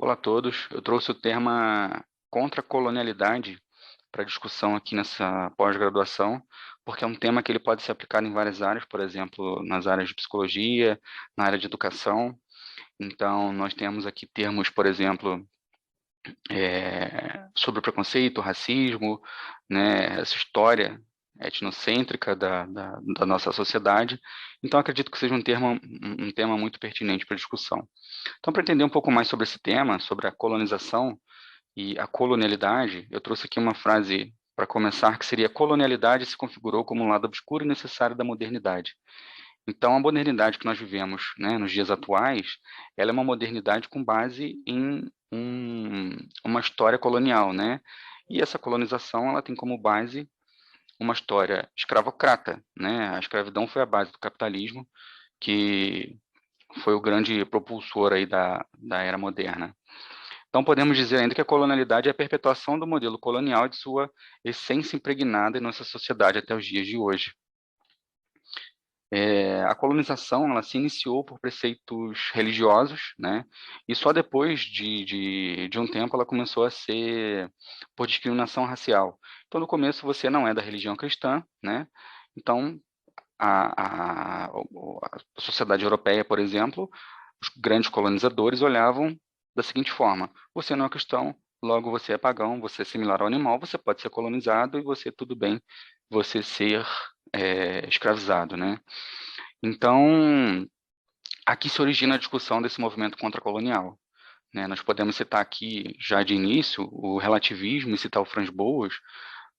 Olá a todos. Eu trouxe o tema contra-colonialidade para discussão aqui nessa pós-graduação, porque é um tema que ele pode ser aplicado em várias áreas, por exemplo, nas áreas de psicologia, na área de educação. Então, nós temos aqui termos, por exemplo, sobre preconceito, racismo, né, essa história etnocêntrica da nossa sociedade. Então, acredito que seja um tema muito pertinente para discussão. Então, para entender um pouco mais sobre esse tema, sobre a colonização e a colonialidade, eu trouxe aqui uma frase para começar, que seria: colonialidade se configurou como um lado obscuro e necessário da modernidade. Então, a modernidade que nós vivemos, né, nos dias atuais, ela é uma modernidade com base em uma história colonial, né? E essa colonização, ela tem como base uma história escravocrata, né? A escravidão foi a base do capitalismo, que foi o grande propulsor aí da era moderna. Então, podemos dizer ainda que a colonialidade é a perpetuação do modelo colonial e de sua essência impregnada em nossa sociedade até os dias de hoje. A colonização, ela se iniciou por preceitos religiosos, né? E só depois de um tempo ela começou a ser por discriminação racial. Então, no começo você não é da religião cristã, né? Então, a sociedade europeia, por exemplo, os grandes colonizadores olhavam da seguinte forma: você não é cristão, logo você é pagão, você é similar ao animal, você pode ser colonizado e você, tudo bem, você ser escravizado, né? Então, aqui se origina a discussão desse movimento contracolonial, né? Nós podemos citar aqui, já de início, o relativismo e citar o Franz Boas,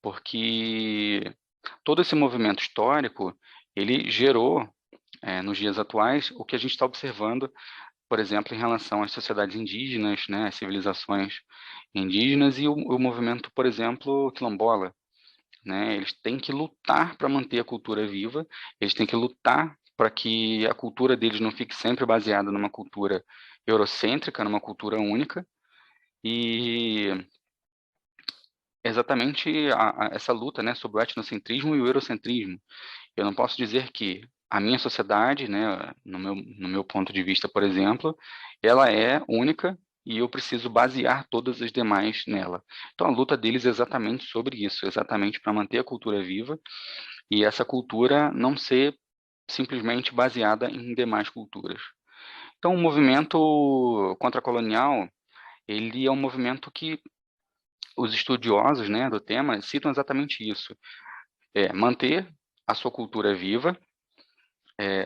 porque todo esse movimento histórico, ele gerou, nos dias atuais, o que a gente está observando, por exemplo, em relação às sociedades indígenas, né, às civilizações indígenas e o movimento, por exemplo, quilombola, né? Eles têm que lutar para manter a cultura viva, eles têm que lutar para que a cultura deles não fique sempre baseada numa cultura eurocêntrica, numa cultura única, e exatamente essa luta, né, sobre o etnocentrismo e o eurocentrismo. Eu não posso dizer que a minha sociedade, né, no meu ponto de vista, por exemplo, ela é única e eu preciso basear todas as demais nela. Então, a luta deles é exatamente sobre isso, exatamente para manter a cultura viva e essa cultura não ser simplesmente baseada em demais culturas. Então, o movimento contracolonial, ele é um movimento que os estudiosos, né, do tema citam exatamente isso: manter a sua cultura viva.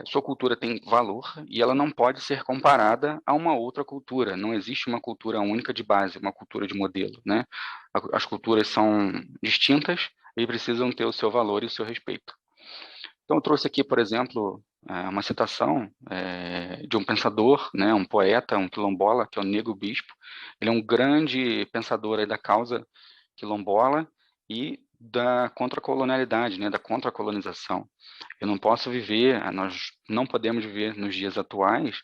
Sua cultura tem valor e ela não pode ser comparada a uma outra cultura. Não existe uma cultura única de base, uma cultura de modelo, né? As culturas são distintas e precisam ter o seu valor e o seu respeito. Então, eu trouxe aqui, por exemplo, uma citação de um pensador, né, um poeta, um quilombola, que é o Nego Bispo. Ele é um grande pensador aí da causa quilombola e da contracolonialidade, né, da contracolonização. Eu não posso viver, nós não podemos viver nos dias atuais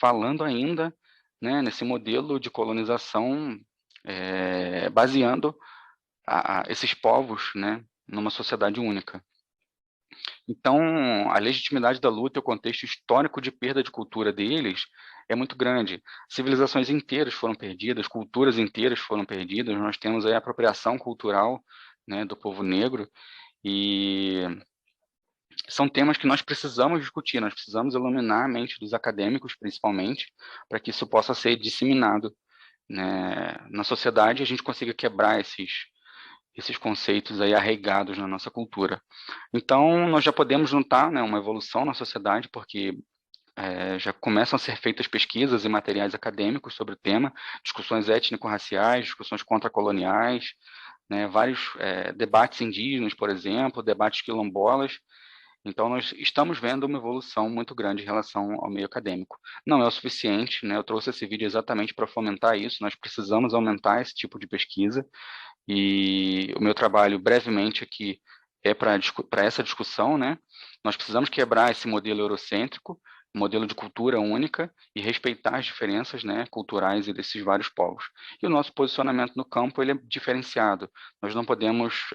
falando ainda, né, nesse modelo de colonização, baseando esses povos, né, numa sociedade única. Então, a legitimidade da luta e o contexto histórico de perda de cultura deles é muito grande. Civilizações inteiras foram perdidas, culturas inteiras foram perdidas. Nós temos aí a apropriação cultural, né, do povo negro, e são temas que nós precisamos discutir, nós precisamos iluminar a mente dos acadêmicos, principalmente, para que isso possa ser disseminado, né, na sociedade e a gente consiga quebrar esses conceitos aí arraigados na nossa cultura. Então, nós já podemos notar, né, uma evolução na sociedade, porque já começam a ser feitas pesquisas e materiais acadêmicos sobre o tema, discussões étnico-raciais, discussões contracoloniais, né, vários debates indígenas, por exemplo, debates quilombolas. Então, nós estamos vendo uma evolução muito grande em relação ao meio acadêmico. Não é o suficiente, né? Eu trouxe esse vídeo exatamente para fomentar isso. Nós precisamos aumentar esse tipo de pesquisa. E o meu trabalho, brevemente, aqui é para essa discussão, né? Nós precisamos quebrar esse modelo eurocêntrico, modelo de cultura única, e respeitar as diferenças, né, culturais e desses vários povos. E o nosso posicionamento no campo ele é diferenciado. Nós não podemos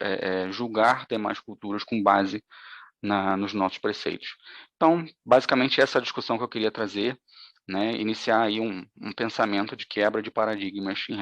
julgar demais culturas com base nos nossos preceitos. Então, basicamente, essa é a discussão que eu queria trazer. né, iniciar aí um pensamento de quebra de paradigmas em